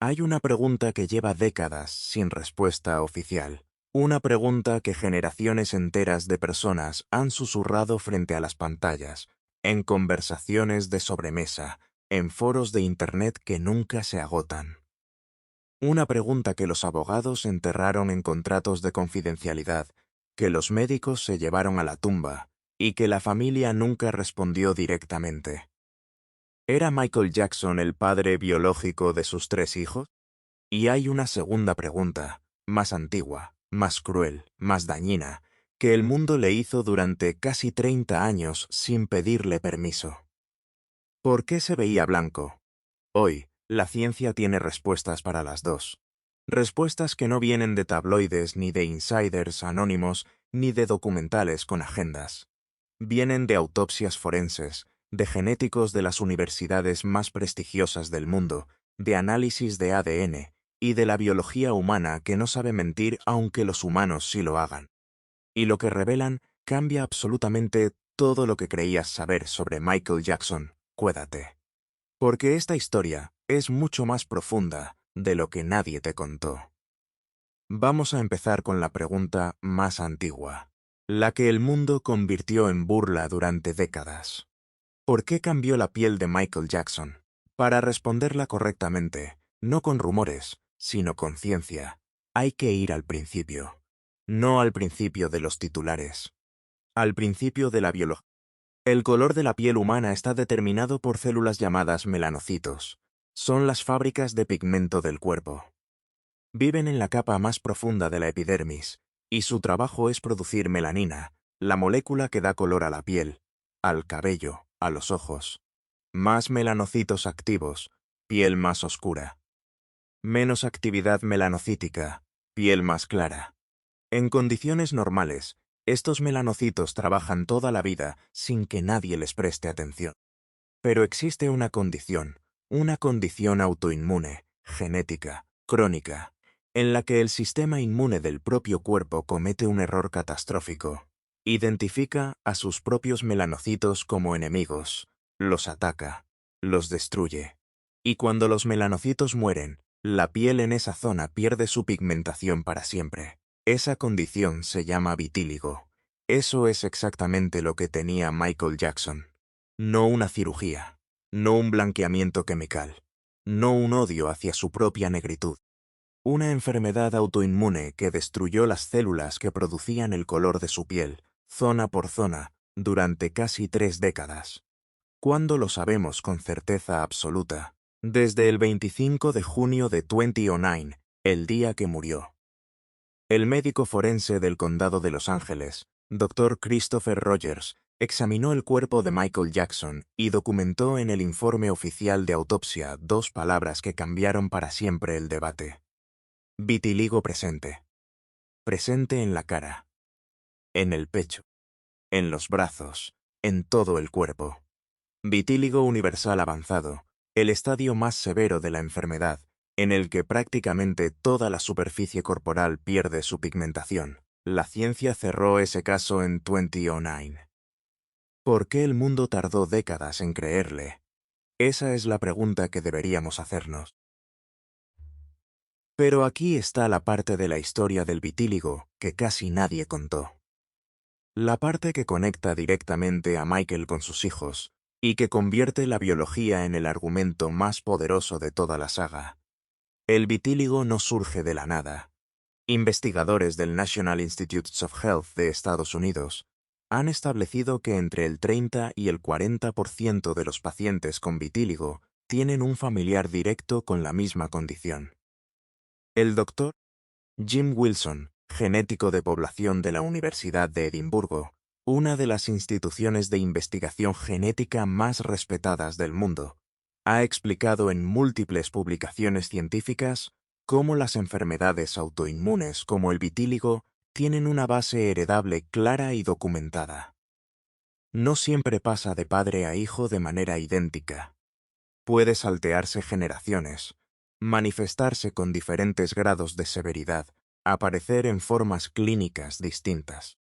Hay una pregunta que lleva décadas sin respuesta oficial. Una pregunta que generaciones enteras de personas han susurrado frente a las pantallas, en conversaciones de sobremesa, en foros de Internet que nunca se agotan. Una pregunta que los abogados enterraron en contratos de confidencialidad, que los médicos se llevaron a la tumba y que la familia nunca respondió directamente. ¿Era Michael Jackson el padre biológico de sus 3 hijos? Y hay una segunda pregunta, más antigua, más cruel, más dañina, que el mundo le hizo durante casi 30 años sin pedirle permiso. ¿Por qué se veía blanco? Hoy, la ciencia tiene respuestas para las dos. Respuestas que no vienen de tabloides ni de insiders anónimos ni de documentales con agendas. Vienen de autopsias forenses, de genéticos de las universidades más prestigiosas del mundo, de análisis de ADN y de la biología humana que no sabe mentir aunque los humanos sí lo hagan. Y lo que revelan cambia absolutamente todo lo que creías saber sobre Michael Jackson. Cuédate. Porque esta historia es mucho más profunda de lo que nadie te contó. Vamos a empezar con la pregunta más antigua, la que el mundo convirtió en burla durante décadas. ¿Por qué cambió la piel de Michael Jackson? Para responderla correctamente, no con rumores, sino con ciencia, hay que ir al principio. No al principio de los titulares, al principio de la biología. El color de la piel humana está determinado por células llamadas melanocitos. Son las fábricas de pigmento del cuerpo. Viven en la capa más profunda de la epidermis, y su trabajo es producir melanina, la molécula que da color a la piel, al cabello, a los ojos. Más melanocitos activos, piel más oscura. Menos actividad melanocítica, piel más clara. En condiciones normales, estos melanocitos trabajan toda la vida sin que nadie les preste atención. Pero existe una condición autoinmune, genética, crónica, en la que el sistema inmune del propio cuerpo comete un error catastrófico. Identifica a sus propios melanocitos como enemigos, los ataca, los destruye. Y cuando los melanocitos mueren, la piel en esa zona pierde su pigmentación para siempre. Esa condición se llama vitíligo. Eso es exactamente lo que tenía Michael Jackson. No una cirugía, no un blanqueamiento chemical, no un odio hacia su propia negritud. Una enfermedad autoinmune que destruyó las células que producían el color de su piel, zona por zona, durante casi 3 décadas. ¿Cuándo lo sabemos con certeza absoluta? Desde el 25 de junio de 2009, el día que murió. El médico forense del condado de Los Ángeles, Dr. Christopher Rogers, examinó el cuerpo de Michael Jackson y documentó en el informe oficial de autopsia 2 palabras que cambiaron para siempre el debate. Vitiligo presente. Presente en la cara, en el pecho, en los brazos, en todo el cuerpo. Vitíligo universal avanzado, el estadio más severo de la enfermedad, en el que prácticamente toda la superficie corporal pierde su pigmentación. La ciencia cerró ese caso en 2009. ¿Por qué el mundo tardó décadas en creerle? Esa es la pregunta que deberíamos hacernos. Pero aquí está la parte de la historia del vitíligo que casi nadie contó. La parte que conecta directamente a Michael con sus hijos y que convierte la biología en el argumento más poderoso de toda la saga. El vitíligo no surge de la nada. Investigadores del National Institutes of Health de Estados Unidos han establecido que entre el 30 y el 40% de los pacientes con vitíligo tienen un familiar directo con la misma condición. El doctor Jim Wilson, genético de población de la Universidad de Edimburgo, una de las instituciones de investigación genética más respetadas del mundo, ha explicado en múltiples publicaciones científicas cómo las enfermedades autoinmunes como el vitíligo tienen una base heredable clara y documentada. No siempre pasa de padre a hijo de manera idéntica. Puede saltearse generaciones, manifestarse con diferentes grados de severidad, aparecer en formas clínicas distintas.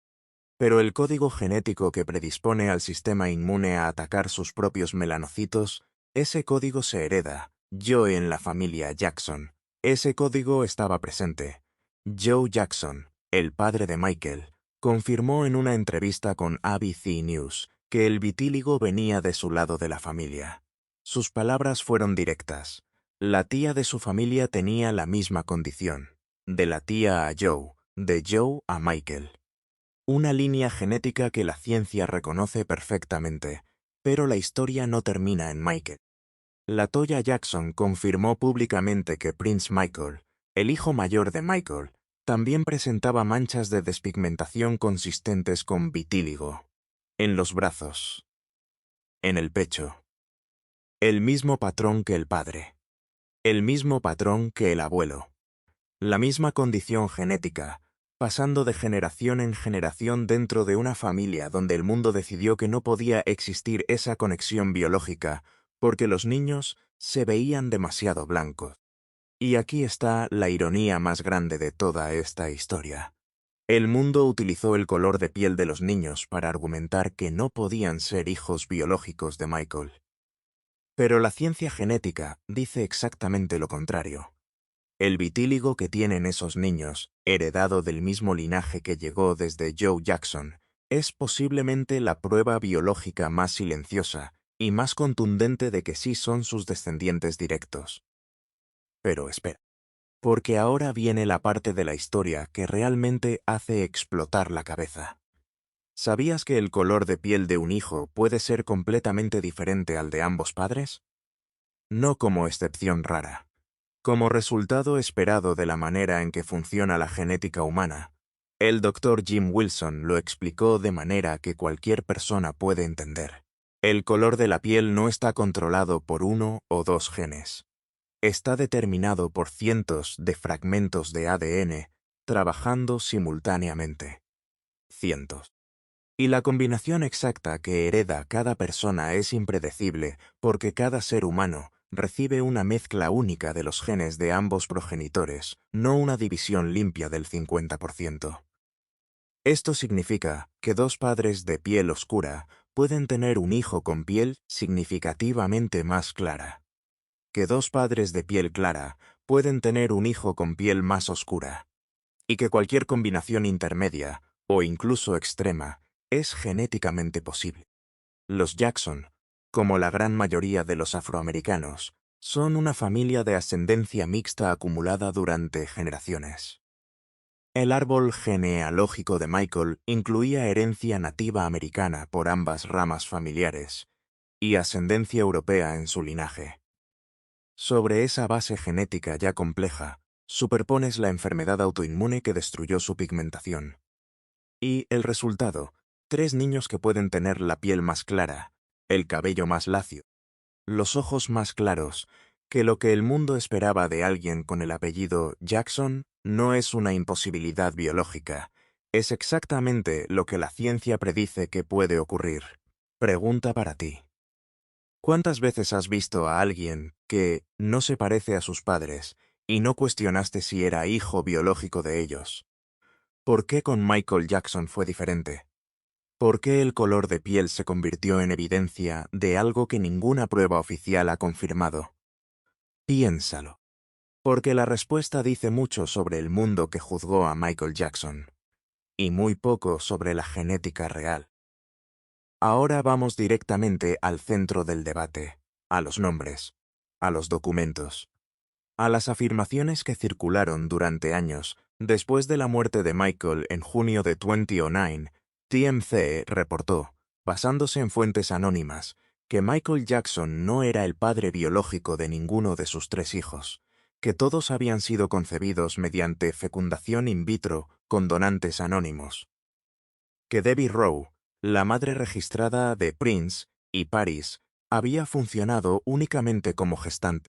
Pero el código genético que predispone al sistema inmune a atacar sus propios melanocitos, ese código se hereda, Joe en la familia Jackson. Ese código estaba presente. Joe Jackson, el padre de Michael, confirmó en una entrevista con ABC News que el vitíligo venía de su lado de la familia. Sus palabras fueron directas. La tía de su familia tenía la misma condición. De la tía a Joe, de Joe a Michael. Una línea genética que la ciencia reconoce perfectamente, pero la historia no termina en Michael. La Toya Jackson confirmó públicamente que Prince Michael, el hijo mayor de Michael, también presentaba manchas de despigmentación consistentes con vitíligo. En los brazos. En el pecho. El mismo patrón que el padre. El mismo patrón que el abuelo. La misma condición genética, pasando de generación en generación dentro de una familia donde el mundo decidió que no podía existir esa conexión biológica porque los niños se veían demasiado blancos. Y aquí está la ironía más grande de toda esta historia. El mundo utilizó el color de piel de los niños para argumentar que no podían ser hijos biológicos de Michael. Pero la ciencia genética dice exactamente lo contrario. El vitíligo que tienen esos niños, heredado del mismo linaje que llegó desde Joe Jackson, es posiblemente la prueba biológica más silenciosa y más contundente de que sí son sus descendientes directos. Pero espera, porque ahora viene la parte de la historia que realmente hace explotar la cabeza. ¿Sabías que el color de piel de un hijo puede ser completamente diferente al de ambos padres? No como excepción rara. Como resultado esperado de la manera en que funciona la genética humana, el Dr. Jim Wilson lo explicó de manera que cualquier persona puede entender. El color de la piel no está controlado por uno o dos genes. Está determinado por cientos de fragmentos de ADN trabajando simultáneamente. Cientos. Y la combinación exacta que hereda cada persona es impredecible porque cada ser humano recibe una mezcla única de los genes de ambos progenitores, no una división limpia del 50%. Esto significa que dos padres de piel oscura pueden tener un hijo con piel significativamente más clara. Que dos padres de piel clara pueden tener un hijo con piel más oscura. Y que cualquier combinación intermedia, o incluso extrema, es genéticamente posible. Los Jackson, como la gran mayoría de los afroamericanos, son una familia de ascendencia mixta acumulada durante generaciones. El árbol genealógico de Michael incluía herencia nativa americana por ambas ramas familiares y ascendencia europea en su linaje. Sobre esa base genética ya compleja, superpones la enfermedad autoinmune que destruyó su pigmentación. Y el resultado, 3 niños que pueden tener la piel más clara, el cabello más lacio, los ojos más claros, que lo que el mundo esperaba de alguien con el apellido Jackson no es una imposibilidad biológica, es exactamente lo que la ciencia predice que puede ocurrir. Pregunta para ti. ¿Cuántas veces has visto a alguien que no se parece a sus padres y no cuestionaste si era hijo biológico de ellos? ¿Por qué con Michael Jackson fue diferente? ¿Por qué el color de piel se convirtió en evidencia de algo que ninguna prueba oficial ha confirmado? Piénsalo. Porque la respuesta dice mucho sobre el mundo que juzgó a Michael Jackson, y muy poco sobre la genética real. Ahora vamos directamente al centro del debate, a los nombres, a los documentos, a las afirmaciones que circularon durante años después de la muerte de Michael en junio de 2009. TMZ reportó, basándose en fuentes anónimas, que Michael Jackson no era el padre biológico de ninguno de sus 3 hijos, que todos habían sido concebidos mediante fecundación in vitro con donantes anónimos, que Debbie Rowe, la madre registrada de Prince y Paris, había funcionado únicamente como gestante.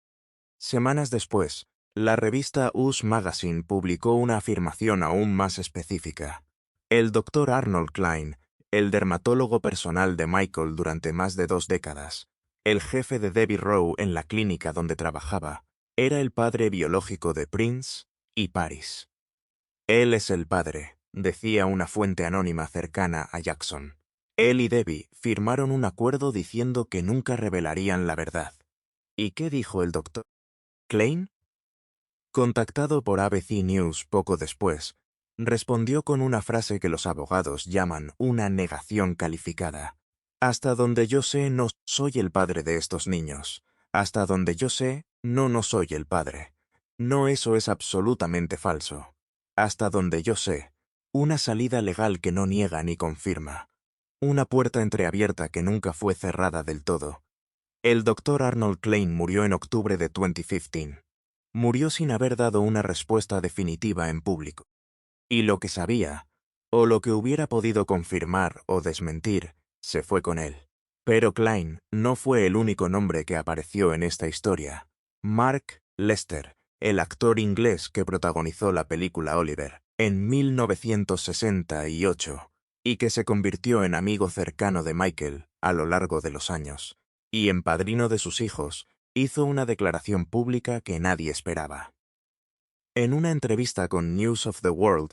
Semanas después, la revista Us Magazine publicó una afirmación aún más específica. El Dr. Arnold Klein, el dermatólogo personal de Michael durante más de 2 décadas, el jefe de Debbie Rowe en la clínica donde trabajaba, era el padre biológico de Prince y Paris. Él es el padre, decía una fuente anónima cercana a Jackson. Él y Debbie firmaron un acuerdo diciendo que nunca revelarían la verdad. ¿Y qué dijo el doctor? ¿Klein? Contactado por ABC News poco después, respondió con una frase que los abogados llaman una negación calificada. Hasta donde yo sé, no soy el padre de estos niños. Hasta donde yo sé, no soy el padre. No, eso es absolutamente falso. Hasta donde yo sé, una salida legal que no niega ni confirma. Una puerta entreabierta que nunca fue cerrada del todo. El Dr. Arnold Klein murió en octubre de 2015. Murió sin haber dado una respuesta definitiva en público. Y lo que sabía, o lo que hubiera podido confirmar o desmentir, se fue con él. Pero Klein no fue el único nombre que apareció en esta historia. Mark Lester, el actor inglés que protagonizó la película Oliver en 1968 y que se convirtió en amigo cercano de Michael a lo largo de los años, y en padrino de sus hijos, hizo una declaración pública que nadie esperaba. En una entrevista con News of the World,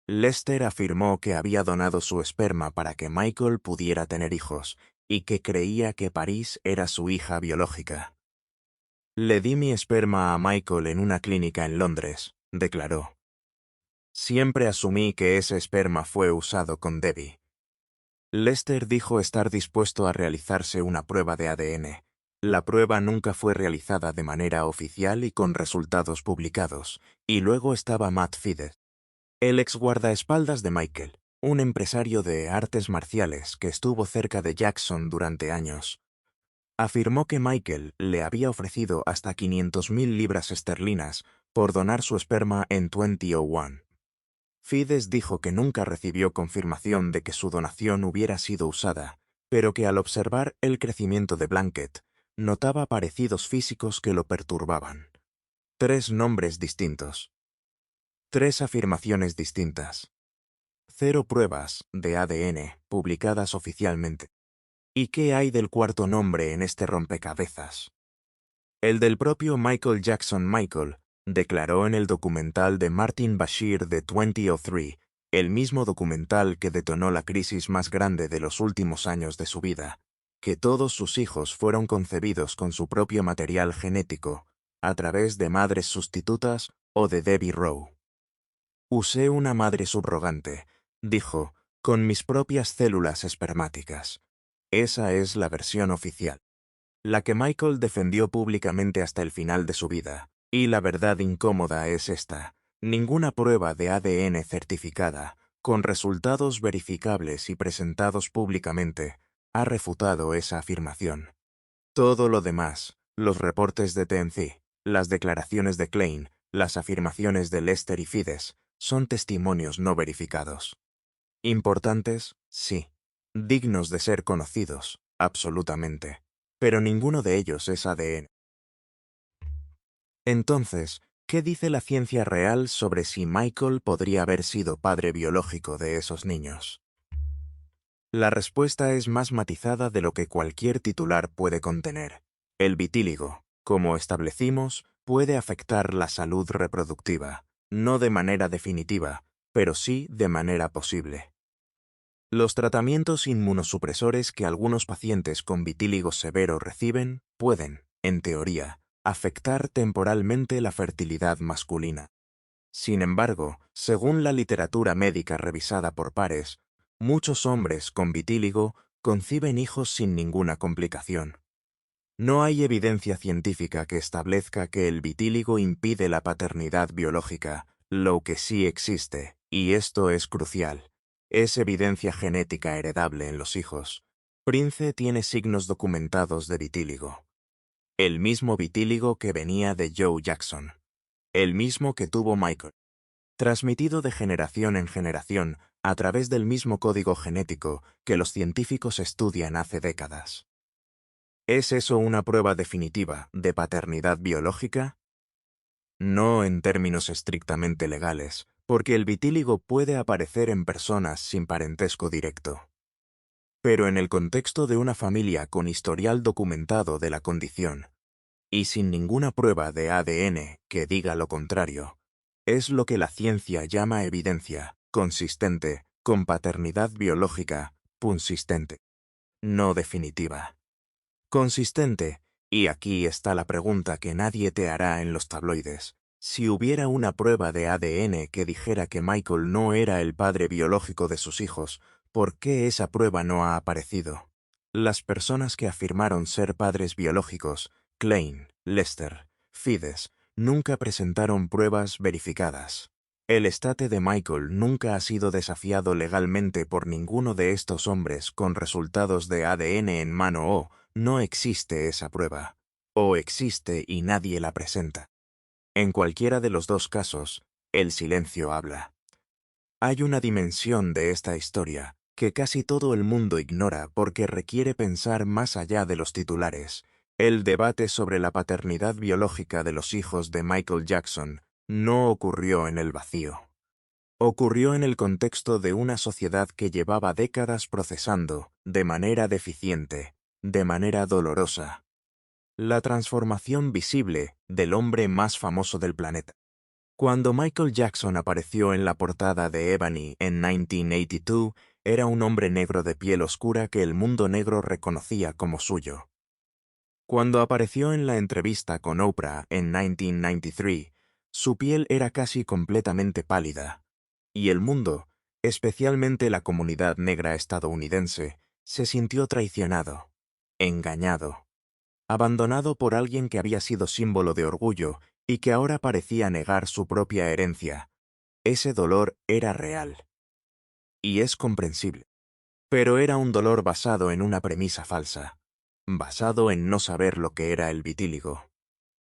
Lester afirmó que había donado su esperma para que Michael pudiera tener hijos y que creía que Paris era su hija biológica. Le di mi esperma a Michael en una clínica en Londres, declaró. Siempre asumí que ese esperma fue usado con Debbie. Lester dijo estar dispuesto a realizarse una prueba de ADN. La prueba nunca fue realizada de manera oficial y con resultados publicados, y luego estaba Matt Fides, el ex guardaespaldas de Michael, un empresario de artes marciales que estuvo cerca de Jackson durante años. Afirmó que Michael le había ofrecido hasta 500.000 libras esterlinas por donar su esperma en 2001. Fides dijo que nunca recibió confirmación de que su donación hubiera sido usada, pero que al observar el crecimiento de Blanket, notaba parecidos físicos que lo perturbaban. 3 nombres distintos. 3 afirmaciones distintas. 0 pruebas de ADN publicadas oficialmente. ¿Y qué hay del cuarto nombre en este rompecabezas? El del propio Michael Jackson. Michael declaró en el documental de Martin Bashir de 2003, el mismo documental que detonó la crisis más grande de los últimos años de su vida, que todos sus hijos fueron concebidos con su propio material genético, a través de madres sustitutas o de Debbie Rowe. Usé una madre subrogante, dijo, con mis propias células espermáticas. Esa es la versión oficial, la que Michael defendió públicamente hasta el final de su vida. Y la verdad incómoda es esta: ninguna prueba de ADN certificada, con resultados verificables y presentados públicamente, ha refutado esa afirmación. Todo lo demás, los reportes de TMZ, las declaraciones de Klein, las afirmaciones de Lester y Fides, son testimonios no verificados. Importantes, sí. Dignos de ser conocidos, absolutamente. Pero ninguno de ellos es ADN. Entonces, ¿qué dice la ciencia real sobre si Michael podría haber sido padre biológico de esos niños? La respuesta es más matizada de lo que cualquier titular puede contener. El vitíligo, como establecimos, puede afectar la salud reproductiva, no de manera definitiva, pero sí de manera posible. Los tratamientos inmunosupresores que algunos pacientes con vitíligo severo reciben pueden, en teoría, afectar temporalmente la fertilidad masculina. Sin embargo, según la literatura médica revisada por pares, muchos hombres con vitíligo conciben hijos sin ninguna complicación. No hay evidencia científica que establezca que el vitíligo impide la paternidad biológica. Lo que sí existe, y esto es crucial, es evidencia genética heredable en los hijos. Prince tiene signos documentados de vitíligo. El mismo vitíligo que venía de Joe Jackson. El mismo que tuvo Michael. Transmitido de generación en generación a través del mismo código genético que los científicos estudian hace décadas. ¿Es eso una prueba definitiva de paternidad biológica? No en términos estrictamente legales, porque el vitíligo puede aparecer en personas sin parentesco directo. Pero en el contexto de una familia con historial documentado de la condición, y sin ninguna prueba de ADN que diga lo contrario, es lo que la ciencia llama evidencia consistente con paternidad biológica consistente, no definitiva. Consistente Y aquí está la pregunta que nadie te hará en los tabloides. Si hubiera una prueba de ADN que dijera que Michael no era el padre biológico de sus hijos, ¿por qué esa prueba no ha aparecido? Las personas que afirmaron ser padres biológicos, Klein, Lester, Fides, nunca presentaron pruebas verificadas. El estate de Michael nunca ha sido desafiado legalmente por ninguno de estos hombres con resultados de ADN en mano o no existe esa prueba. O existe y nadie la presenta. En cualquiera de los dos casos, el silencio habla. Hay una dimensión de esta historia que casi todo el mundo ignora porque requiere pensar más allá de los titulares. El debate sobre la paternidad biológica de los hijos de Michael Jackson no ocurrió en el vacío. Ocurrió en el contexto de una sociedad que llevaba décadas procesando, de manera deficiente, de manera dolorosa, la transformación visible del hombre más famoso del planeta. Cuando Michael Jackson apareció en la portada de Ebony en 1982, era un hombre negro de piel oscura que el mundo negro reconocía como suyo. Cuando apareció en la entrevista con Oprah en 1993, su piel era casi completamente pálida, y el mundo, especialmente la comunidad negra estadounidense, se sintió traicionado, engañado, abandonado por alguien que había sido símbolo de orgullo y que ahora parecía negar su propia herencia. Ese dolor era real. Y es comprensible. Pero era un dolor basado en una premisa falsa. Basado en no saber lo que era el vitíligo.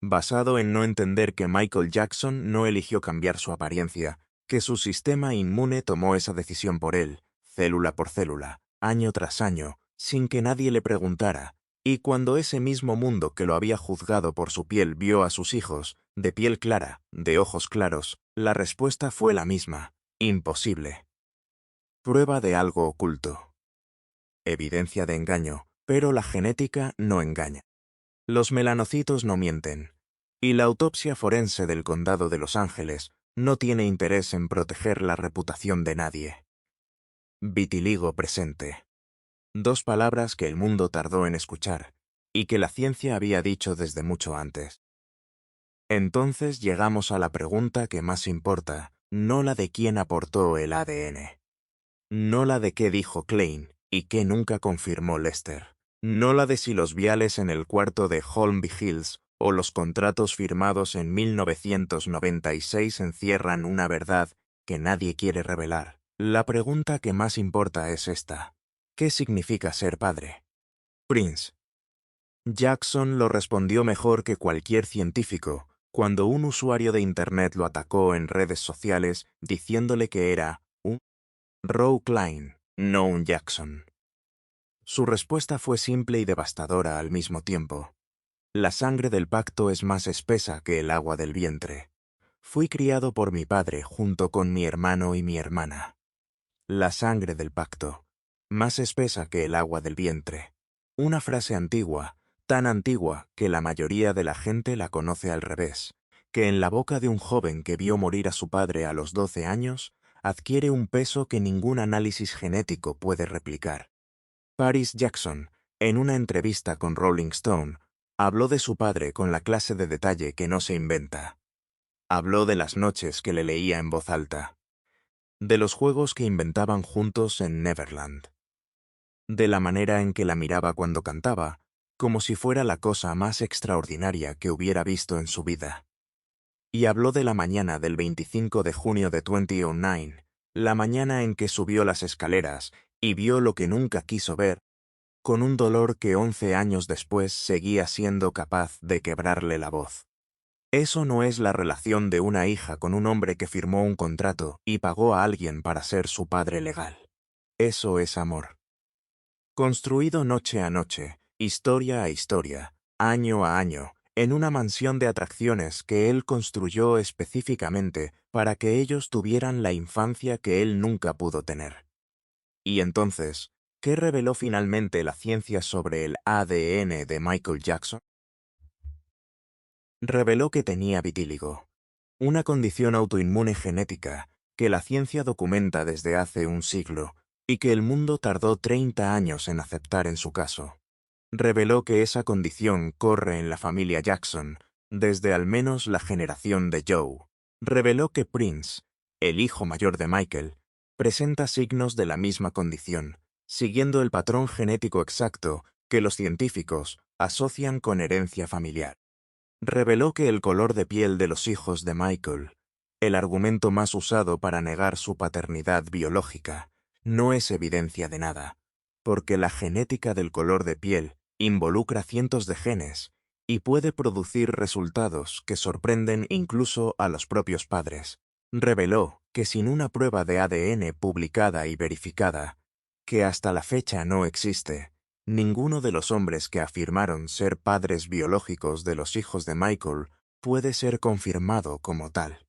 Basado en no entender que Michael Jackson no eligió cambiar su apariencia, que su sistema inmune tomó esa decisión por él, célula por célula, año tras año, sin que nadie le preguntara, y cuando ese mismo mundo que lo había juzgado por su piel vio a sus hijos, de piel clara, de ojos claros, la respuesta fue la misma: imposible. Prueba de algo oculto. Evidencia de engaño, pero la genética no engaña. Los melanocitos no mienten, y la autopsia forense del Condado de Los Ángeles no tiene interés en proteger la reputación de nadie. Vitiligo presente. Dos palabras que el mundo tardó en escuchar, y que la ciencia había dicho desde mucho antes. Entonces llegamos a la pregunta que más importa, no la de quién aportó el ADN. No la de qué dijo Klein y qué nunca confirmó Lester. No la de si los viales en el cuarto de Holmby Hills o los contratos firmados en 1996 encierran una verdad que nadie quiere revelar. La pregunta que más importa es esta: ¿qué significa ser padre? Prince. Jackson lo respondió mejor que cualquier científico cuando un usuario de Internet lo atacó en redes sociales diciéndole que era un Roe Klein, no un Jackson. Su respuesta fue simple y devastadora al mismo tiempo. La sangre del pacto es más espesa que el agua del vientre. Fui criado por mi padre junto con mi hermano y mi hermana. La sangre del pacto, más espesa que el agua del vientre. Una frase antigua, tan antigua que la mayoría de la gente la conoce al revés, que en la boca de un joven que vio morir a su padre a los 12 años, adquiere un peso que ningún análisis genético puede replicar. Paris Jackson, en una entrevista con Rolling Stone, habló de su padre con la clase de detalle que no se inventa. Habló de las noches que le leía en voz alta, de los juegos que inventaban juntos en Neverland, de la manera en que la miraba cuando cantaba, como si fuera la cosa más extraordinaria que hubiera visto en su vida. Y habló de la mañana del 25 de junio de 2009, la mañana en que subió las escaleras y vio lo que nunca quiso ver, con un dolor que 11 años después seguía siendo capaz de quebrarle la voz. Eso no es la relación de una hija con un hombre que firmó un contrato y pagó a alguien para ser su padre legal. Eso es amor. Construido noche a noche, historia a historia, año a año, en una mansión de atracciones que él construyó específicamente para que ellos tuvieran la infancia que él nunca pudo tener. Y entonces, ¿qué reveló finalmente la ciencia sobre el ADN de Michael Jackson? Reveló que tenía vitíligo, una condición autoinmune genética que la ciencia documenta desde hace un siglo y que el mundo tardó 30 años en aceptar en su caso. Reveló que esa condición corre en la familia Jackson desde al menos la generación de Joe. Reveló que Prince, el hijo mayor de Michael, presenta signos de la misma condición, siguiendo el patrón genético exacto que los científicos asocian con herencia familiar. Reveló que el color de piel de los hijos de Michael, el argumento más usado para negar su paternidad biológica, no es evidencia de nada, porque la genética del color de piel involucra cientos de genes y puede producir resultados que sorprenden incluso a los propios padres. Reveló que sin una prueba de ADN publicada y verificada, que hasta la fecha no existe, ninguno de los hombres que afirmaron ser padres biológicos de los hijos de Michael puede ser confirmado como tal.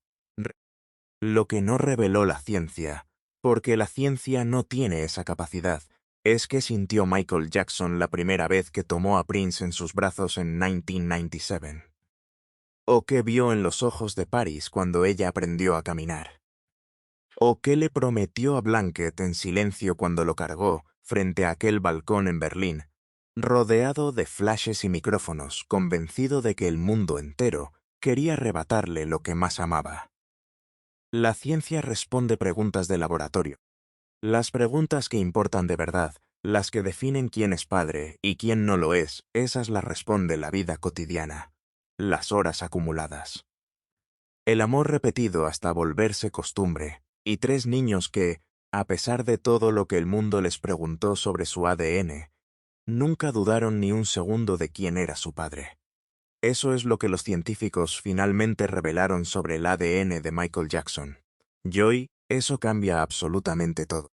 Lo que no reveló la ciencia, porque la ciencia no tiene esa capacidad, es qué sintió Michael Jackson la primera vez que tomó a Prince en sus brazos en 1997. O qué vio en los ojos de Paris cuando ella aprendió a caminar. O qué le prometió a Blanket en silencio cuando lo cargó frente a aquel balcón en Berlín, rodeado de flashes y micrófonos, convencido de que el mundo entero quería arrebatarle lo que más amaba. La ciencia responde preguntas de laboratorio. Las preguntas que importan de verdad, las que definen quién es padre y quién no lo es, esas las responde la vida cotidiana, las horas acumuladas. El amor repetido hasta volverse costumbre, y 3 niños que, a pesar de todo lo que el mundo les preguntó sobre su ADN, nunca dudaron ni un segundo de quién era su padre. Eso es lo que los científicos finalmente revelaron sobre el ADN de Michael Jackson. Y hoy, eso cambia absolutamente todo.